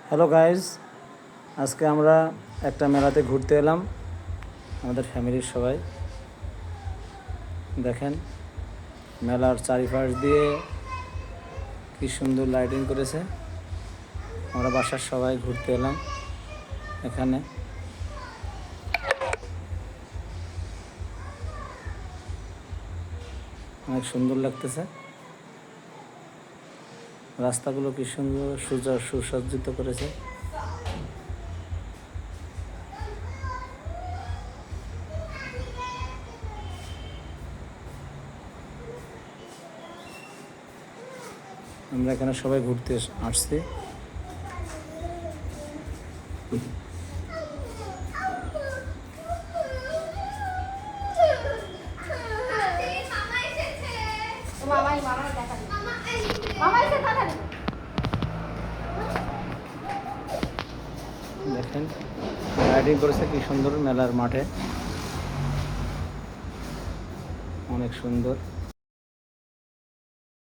Hello guys, আজকে আমরা একটা মেলাতে ঘুরতে এলাম আমাদের ফ্যামিলির সবাই। দেখেন মেলার চারিপাশ দিয়ে কি সুন্দর লাইটিং করেছে। আমরা বাসার সবাই ঘুরতে এলাম এখানে। অনেক সুন্দর লাগতেছে, রাস্তাগুলো কি সুন্দর সুসজ্জিত করেছে। আমরা এখানে সবাই ঘুরতে আসছি। দেখেন রাইডিং করেছে কি সুন্দর মেলার মাঠে, অনেক সুন্দর।